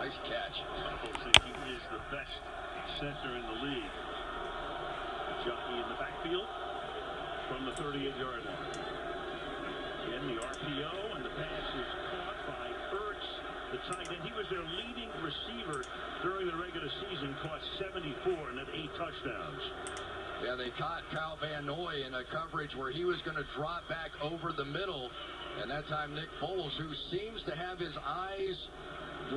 Nice catch. Some folks think he is the best center in the league. Jockey in the backfield from the 38-yard line. Again, the RPO, and the pass is caught by Ertz, the tight end. He was their leading receiver during the regular season, caught 74 and had 8 touchdowns. Yeah, they caught Kyle Van Noy in a coverage where he was going to drop back over the middle. And that time Nick Foles, who seems to have his eyes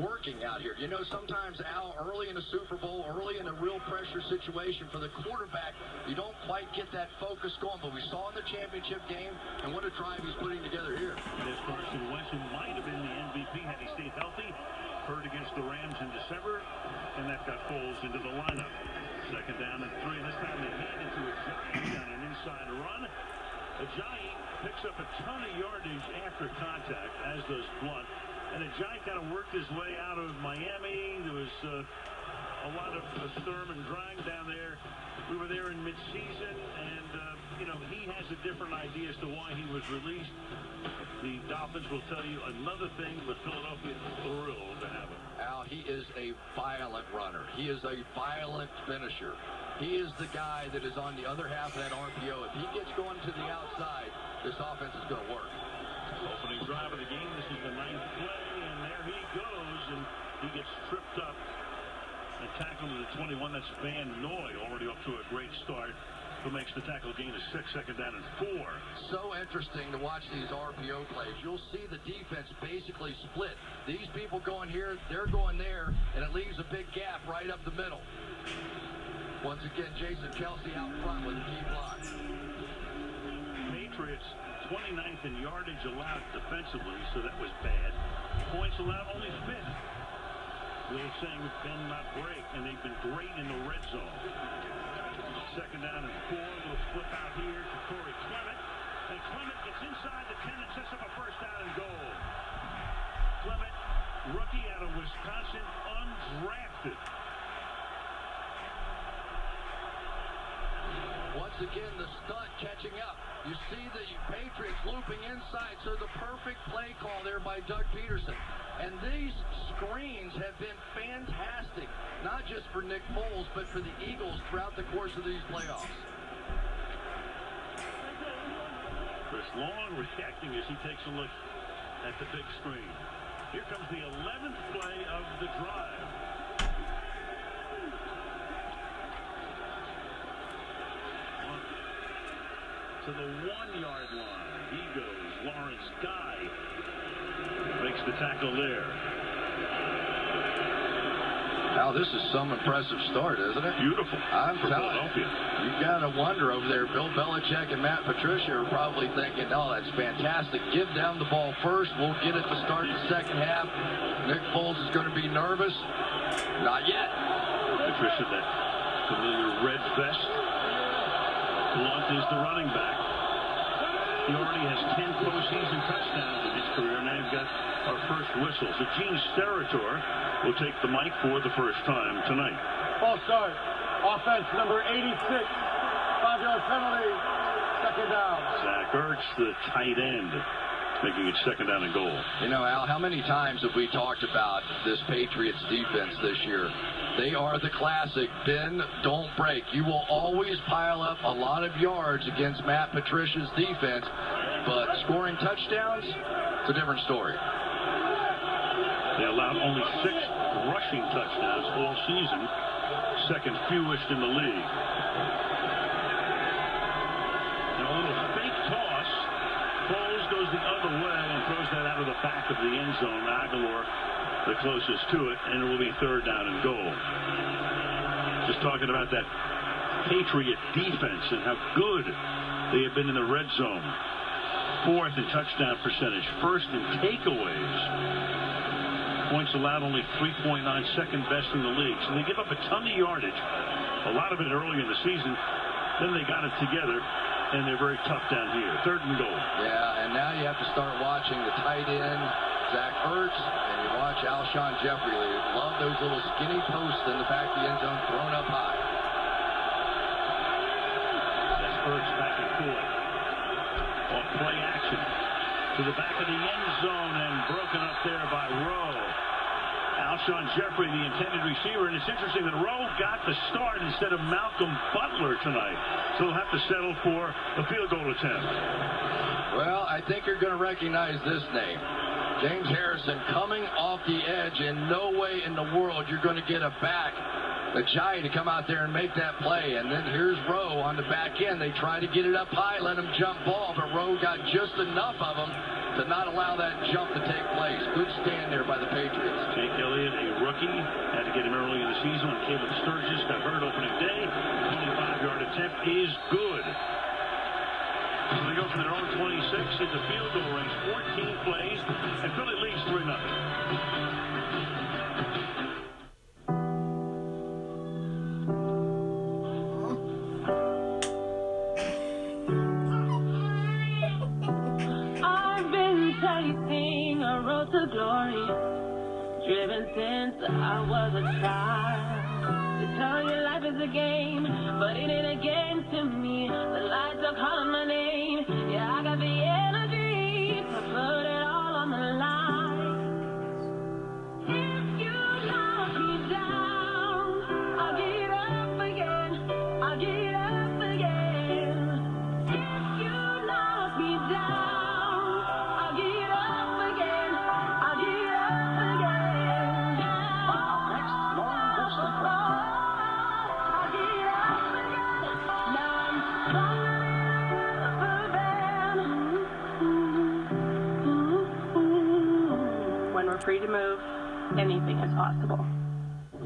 working out here. You know, sometimes, Al, early in a Super Bowl, early in a real pressure situation for the quarterback, you don't quite get that focus going. But we saw in the championship game, and what a drive he's putting together here. This Carson Wentz, who might have been the MVP had he stayed healthy, hurt against the Rams in December, and that got Foles into the lineup. Second down and 3, and this time they hand it to Ajayi on an inside run. Ajayi picks up a ton of yardage after contact, as does Blunt. And Ajayi kind of worked his way out of Miami. There was a lot of sturm and drang down there. We were there in midseason, and, you know, he has a different idea as to why he was released. The Dolphins will tell you another thing, but Philadelphia is thrilled to have him. Al, he is a violent runner. He is a violent finisher. He is the guy that is on the other half of that RPO. If he gets going to the outside, this offense is going to work. Opening drive of the game. This is the 9th play, and there he goes, and he gets tripped up and tackled to the 21. That's Van Noy, already off to a great start, who makes the tackle gain of 6, second down and 4. So interesting to watch these RPO plays. You'll see the defense basically split. These people going here, they're going there, and it leaves a big gap right up the middle. Once again, Jason Kelsey out front with a key block. Patriots 29th in yardage allowed defensively, so that was bad. Points allowed only 5th. The old saying, bend not break, and they've been great in the red zone. Second down and 4. We'll flip out here to Corey Clement. And Clement gets inside the 10 and sets up a first down and goal. Clement, rookie out of Wisconsin, undrafted. Once again, the stunt catching up. You see the Patriots looping inside, so the perfect play call there by Doug Peterson. And these screens have been fantastic, not just for Nick Foles, but for the Eagles throughout the course of these playoffs. Chris Long reacting as he takes a look at the big screen. Here comes the 11th play of the drive. To the 1-yard line. He goes. Lawrence Guy makes the tackle there. Now, this is some impressive start, isn't it? Beautiful. I'm for telling Philadelphia. You got to wonder over there. Bill Belichick and Matt Patricia are probably thinking, oh, that's fantastic. Give them the ball first. We'll get it to start the second half. Nick Foles is going to be nervous. Not yet. Patricia, that familiar red vest. Blunt is the running back. He already has 10 postseason touchdowns in his career. Now we've got our first whistle. So Gene Steratore will take the mic for the first time tonight. False start. Offense number 86. 5-yard penalty. Second down. Zach Ertz, the tight end, making it second down and goal. You know, Al, how many times have we talked about this Patriots defense this year? They are the classic bend, don't break. You will always pile up a lot of yards against Matt Patricia's defense, but scoring touchdowns, it's a different story. They allowed only 6 rushing touchdowns all season, second fewest in the league. Now a little fake toss. Foles goes the other way and throws that out of the back of the end zone. Aguilar the closest to it, and it will be third down and goal. Just talking about that Patriot defense and how good they have been in the red zone. 4th in touchdown percentage, 1st in takeaways. Points allowed only 3.9, second best in the league. So they give up a ton of yardage, a lot of it early in the season. Then they got it together, and they're very tough down here. Third and goal. Yeah, and now you have to start watching the tight end, Zach Ertz, and you watch Alshon Jeffrey. They love those little skinny posts in the back of the end zone thrown up high. That's Ertz back and forth. Off play action to the back of the end zone and broken up there by Rowe. Alshon Jeffrey, the intended receiver. And it's interesting that Rowe got the start instead of Malcolm Butler tonight. So he'll have to settle for a field goal attempt. Well, I think you're going to recognize this name. James Harrison coming off the edge, and no way in the world you're going to get a back, the Giant, to come out there and make that play. And then here's Rowe on the back end. They try to get it up high, let him jump ball, but Rowe got just enough of him to not allow that jump to take place. Good stand there by the Patriots. Jake Elliott, a rookie, had to get him early in the season when Caleb Sturgis got hurt opening day. 25-yard attempt is good. So they go from their own 26 into field goal range, 14 plays, and Philly leads 3-0. I've been chasing a road to glory, driven since I was a child. To tell you life is a game, but it ain't a game to me. The lights are calling my name. Yeah, I got the energy to put it all on the line. If you knock me down, I'll get up again. I'll get up again. If you knock me down, I'll get up again. I'll get up again. Next, Lauren Wilson. When we're free to move, anything is possible.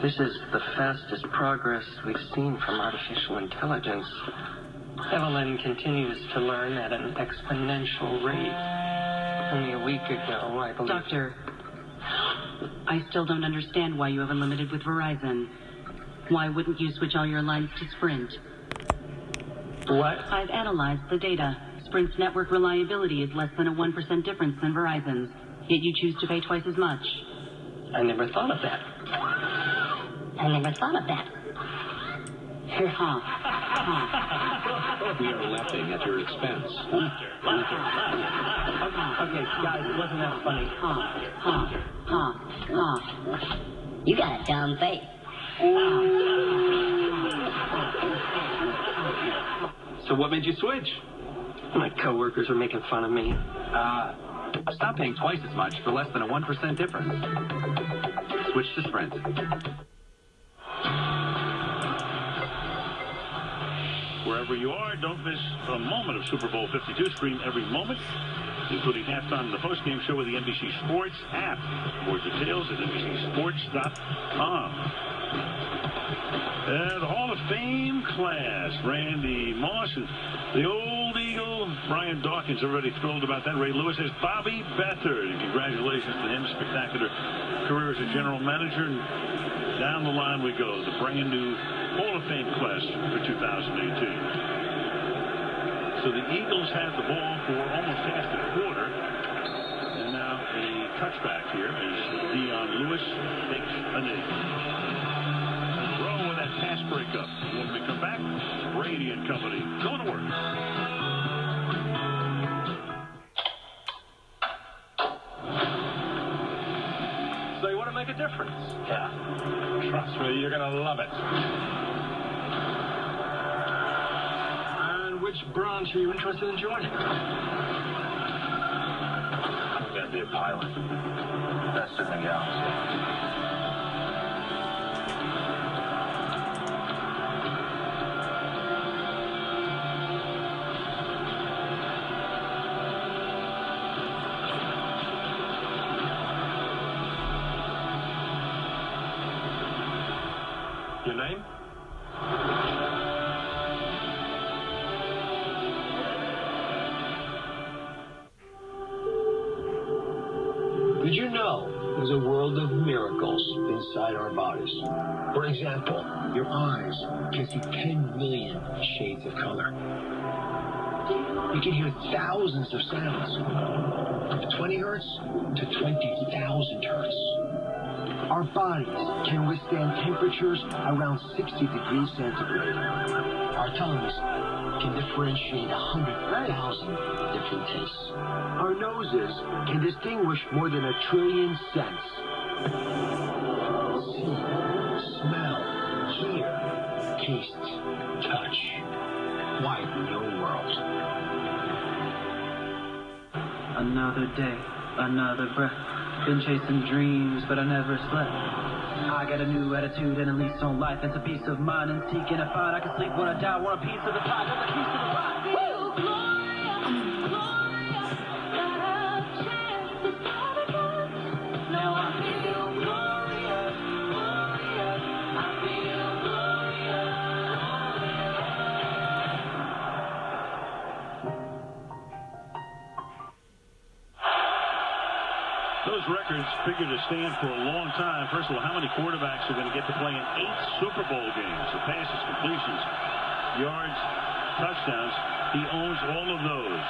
This is the fastest progress we've seen from artificial intelligence. Evelyn continues to learn at an exponential rate. Only a week ago, I believe... Doctor, I still don't understand why you have unlimited with Verizon. Why wouldn't you switch all your lines to Sprint? What? I've analyzed the data. Sprint's network reliability is less than a 1% difference than Verizon's, yet you choose to pay twice as much. I never thought of that. We are laughing at your expense. Okay, guys, it wasn't that funny. You got a dumb face. So what made you switch? My coworkers are making fun of me. Stop paying twice as much for less than a 1% difference. Switch to Sprint. Wherever you are, don't miss a moment of Super Bowl 52. Stream every moment, including halftime and the postgame show with the NBC Sports app. More details at NBCSports.com. The Hall of Fame class, Randy Moss and the old Eagle, Brian Dawkins, already thrilled about that. Ray Lewis says Bobby Beathard. Congratulations to him. Spectacular career as a general manager. And down the line we go. The brand new Hall of Fame class for 2018. So the Eagles had the ball for almost half the quarter. And now a touchback here as Dion Lewis takes a knee. Rowe with that pass breakup. When we come back, Brady and company going to work. So you want to make a difference? Yeah. Trust me, you're going to love it. And which branch are you interested in joining? I'm going to be a pilot. Best in the galaxy. Your name? Did you know there's a world of miracles inside our bodies? For example, your eyes can see 10 million shades of color. You can hear thousands of sounds, from 20 hertz to 20,000 hertz. Our bodies can withstand temperatures around 60 degrees centigrade. Our tongues can differentiate 100,000 different tastes. Our noses can distinguish more than 1 trillion scents. Another day, another breath. Been chasing dreams, but I never slept. I got a new attitude and a lease on life. It's a peace of mind and seeking to find. I can sleep when I die. Want a piece of the pie, want a piece of the pie. Feel glorious, glorious. Got a chance to start again. Now I feel glorious, glorious. I feel glorious. Those records figure to stand for a long time. First of all, how many quarterbacks are going to get to play in 8 Super Bowl games? The passes, completions, yards, touchdowns. He owns all of those.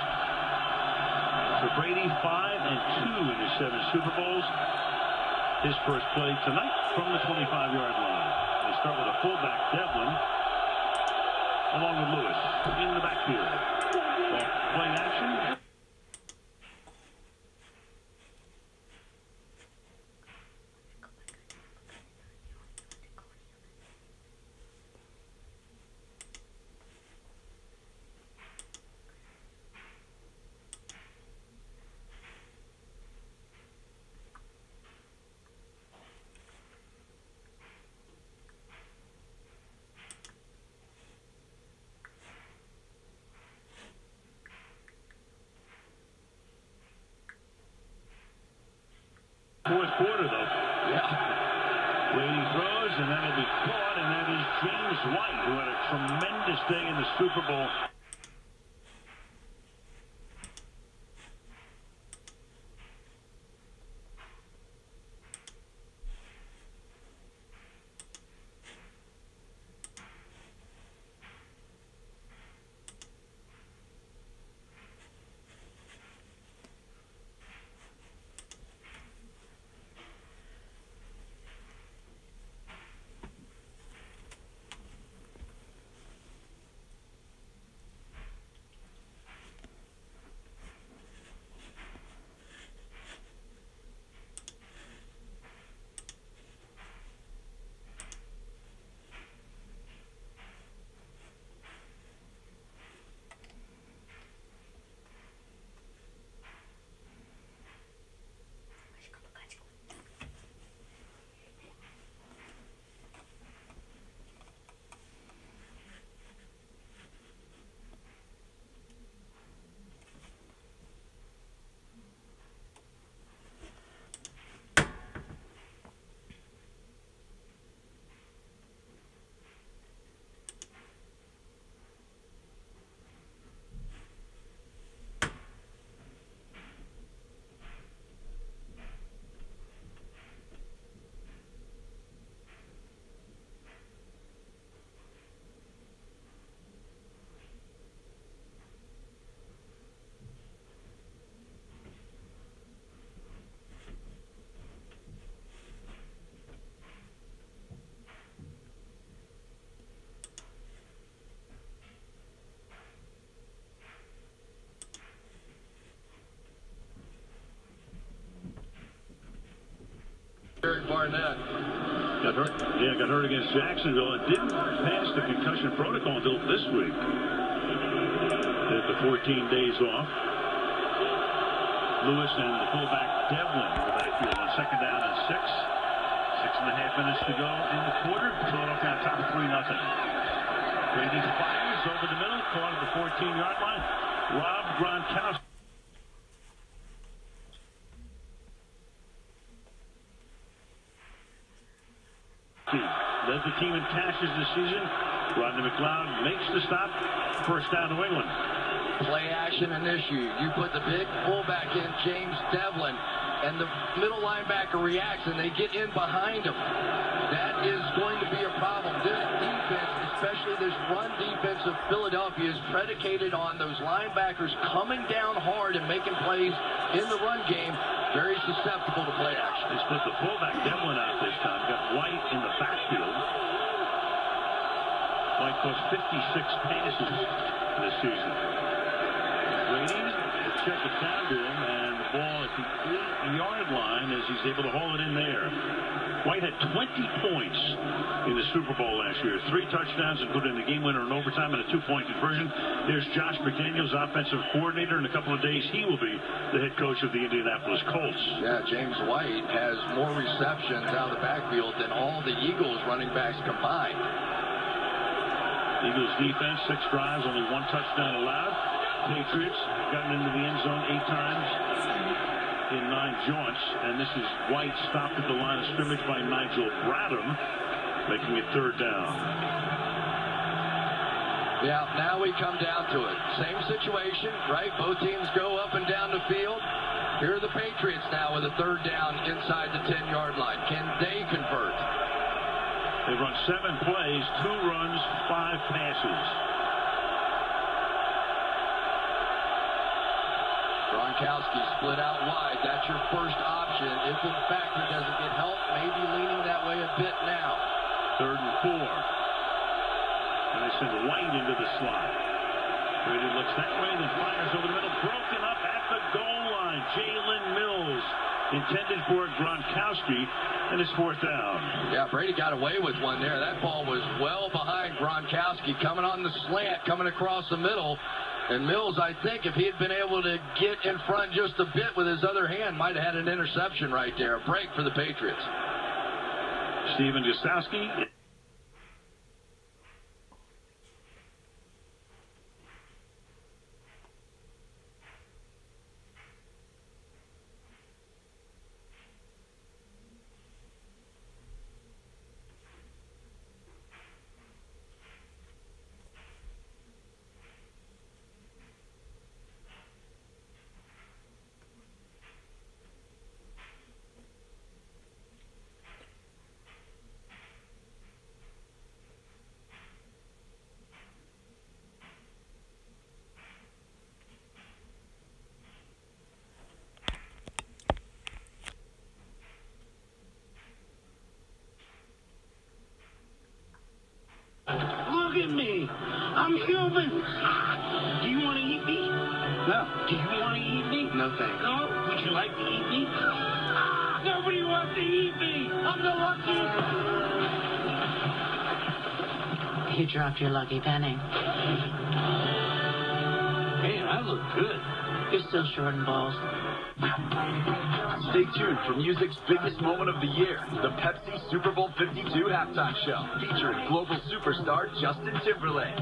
For Brady, 5-2 in his 7 Super Bowls. His first play tonight from the 25-yard line. They start with a fullback, Devlin, along with Lewis in the backfield. Play action. Fourth quarter, though. Yeah. Brady throws, and that'll be caught, and that is James White, who had a tremendous day in the Super Bowl. Barnett. Got hurt. Yeah, got hurt against Jacksonville and didn't pass the concussion protocol until this week. Did the 14 days off. Lewis and the fullback Devlin in the backfield on 2nd down and 6. 6.5 minutes to go in the quarter. Philadelphia on top of 3-0. Brady fires over the middle, caught at the 14-yard line. Rob Gronkowski. Led the team in catches this season. Rodney McLeod makes the stop. First down, New England. Play action initiated. You put the big fullback in, James Devlin, and the middle linebacker reacts, and they get in behind him. That is going to be a problem. This defense, especially this run defense of Philadelphia, is predicated on those linebackers coming down hard and making plays in the run game. Very susceptible to play action. They split the fullback Devlin out this time. Got White in the backfield. White caught 56 passes this season. Brady will check it down to him, and the ball at the 8-yard line as he's able to haul it in there. White had 20 points in the Super Bowl last year. 3 touchdowns, including the game winner in overtime and a 2-point conversion. There's Josh McDaniels, offensive coordinator. In a couple of days, he will be the head coach of the Indianapolis Colts. Yeah, James White has more receptions out of the backfield than all the Eagles running backs combined. Eagles defense, 6 drives, only 1 touchdown allowed. Patriots gotten into the end zone 8 times in 9 jaunts, and this is White stopped at the line of scrimmage by Nigel Bradham, making it 3rd down. Yeah, now we come down to it. Same situation, right? Both teams go up and down the field. Here are the Patriots now with a 3rd down inside the 10-yard line. Can they convert? They run 7 plays, 2 runs, 5 passes. Gronkowski split out wide. That's your first option. If in fact he doesn't get help, maybe leaning that way a bit now. 3rd and 4. And they send White into the slot. Brady looks that way, then fires over the middle. Broken up at the goal line. Jalen Mills intended for Gronkowski, and it's 4th down. Yeah, Brady got away with one there. That ball was well behind Gronkowski, coming on the slant, coming across the middle. And Mills, I think, if he had been able to get in front just a bit with his other hand, might have had an interception right there. A break for the Patriots. Steven Gostkowski. Look at me. I'm human. Do you want to eat me? No. Do you want to eat me? No thanks. No? Would you like to eat me? Nobody wants to eat me. I'm the lucky. You dropped your lucky penny. Man, I look good. You're still short in balls. Stay tuned for music's biggest moment of the year, the Pepsi Super Bowl 52 halftime show, featuring global superstar Justin Timberlake.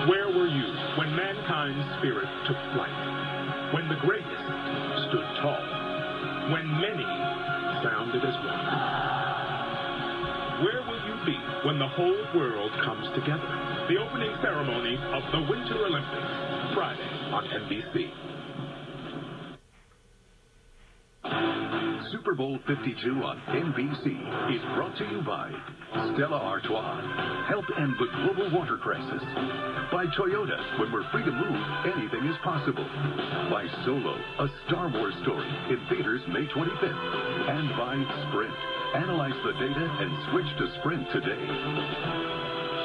Where were you when mankind's spirit took flight? When the greatest stood tall? When many sounded as one? Where will you be when the whole world comes together? The opening ceremony of the Winter Olympics, Friday on NBC. Super Bowl 52 on NBC is brought to you by Stella Artois, help end the global water crisis. By Toyota, when we're free to move, anything is possible. By Solo, a Star Wars story in theaters May 25th. And by Sprint. Analyze the data and switch to Sprint today.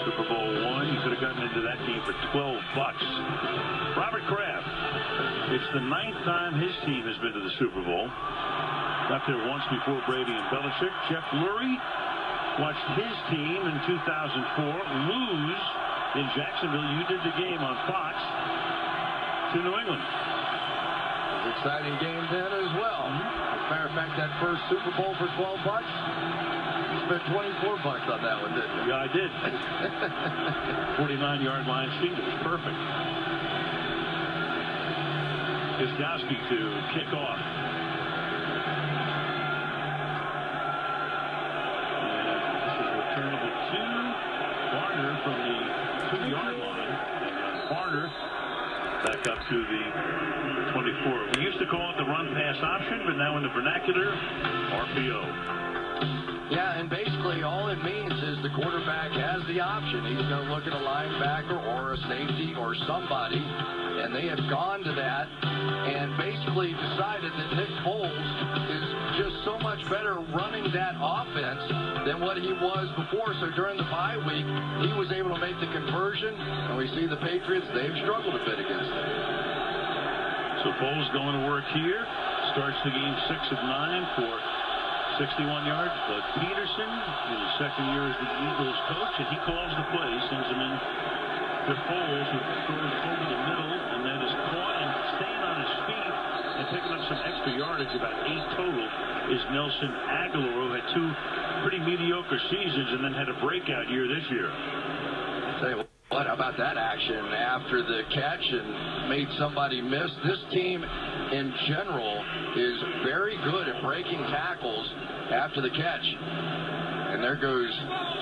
Super Bowl I, you could have gotten into that game for $12. Robert Kraft. It's the 9th time his team has been to the Super Bowl. Got there once before Brady and Belichick. Jeff Lurie watched his team in 2004 lose in Jacksonville. You did the game on Fox to New England. It was an exciting game then as well. As a matter of fact, that first Super Bowl for $12, you spent $24 on that one, didn't you? Yeah, I did. 49-yard line speed. It was perfect. Gostkowski to kick off. From the 2-yard line. Barner back up to the 24. We used to call it the run-pass option, but now in the vernacular, RPO. Yeah, and basically all it means is the quarterback has the option. He's going to look at a linebacker or a safety or somebody, and they have gone to that and basically decided that Nick Foles is just so much better running that offense than what he was before. So during the bye week, he was able to make the conversion, and we see the Patriots, they've struggled a bit against it. So Foles going to work here. Starts the game 6 of 9 for 61 yards. But Peterson, in his second year as the Eagles coach, and he calls the play, sends him in to Foles, who throws over the middle, and then is caught and staying on his feet and picking up some extra yardage, about 8 total, is Nelson Aguilar, who had 2 pretty mediocre seasons and then had a breakout year this year. Say what about that action after the catch and made somebody miss? This team in general is very good at breaking tackles after the catch. And there goes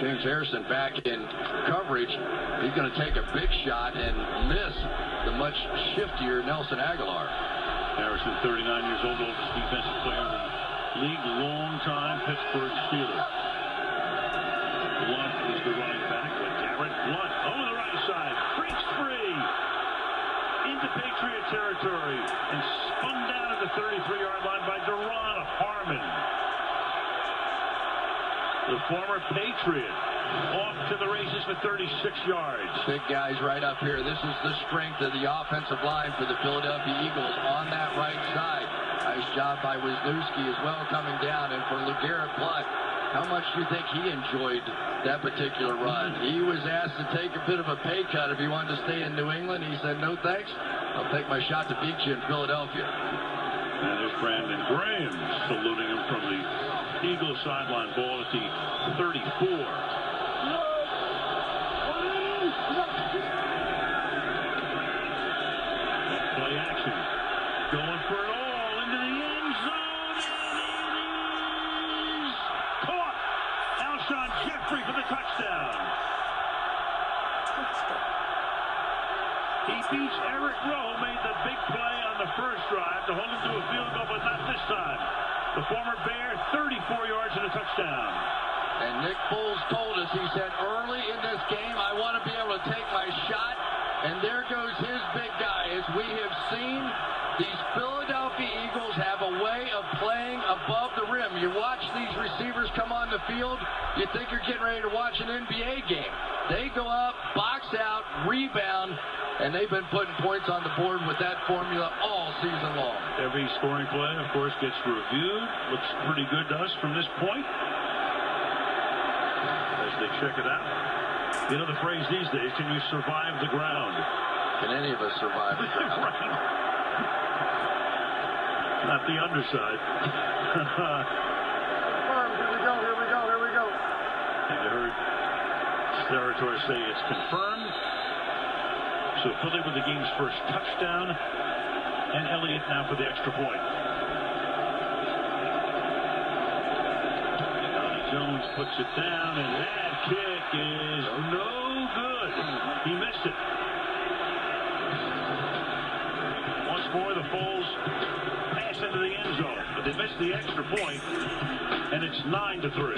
James Harrison back in coverage. He's going to take a big shot and miss the much shiftier Nelson Aguilar. Harrison, 39 years old, oldest defensive player in the league, long-time Pittsburgh Steeler. Blunt is the running back, but Garrett Blunt over the right side, breaks free into Patriot territory and spun down at the 33-yard line by Deron Harmon. The former Patriot off to the races for 36 yards. Big guys right up here. This is the strength of the offensive line for the Philadelphia Eagles on that right side. Nice job by Wisniewski as well coming down. And for LeGarrette Blount, how much do you think he enjoyed that particular run? He was asked to take a bit of a pay cut if he wanted to stay in New England. He said, no thanks. I'll take my shot to beat you in Philadelphia. And there's Brandon Graham saluting him from the Eagles sideline. Ball at the 34. Play action. Going for it all into the end zone. And it is caught. Alshon Jeffrey for the touchdown. He beats Eric Rowe, made the big play on the first drive to hold him to a field goal, but not this time. The former Bear, 34 yards and a touchdown. And Nick Foles told us, he said, early in this game, I want to be able to take my shot. And there goes his big guy. As we have seen, these Philadelphia Eagles have a way of playing above the rim. You watch these receivers come on the field, you think you're getting ready to watch an NBA game. They go up, box out, rebound, and they've been putting points on the board with that formula all season long. Every scoring play, of course, gets reviewed. Looks pretty good to us from this point as they check it out. You know the phrase these days, can you survive the ground? Can any of us survive the ground? Right. Not the underside. Here we go, here we go, here we go. And you heard Steratore say it's confirmed. So Philly with the game's first touchdown. And Elliott now for the extra point. Jones puts it down, and that kick is no good. He missed it. Once more, the Foles pass into the end zone, but they missed the extra point, and it's 9-3.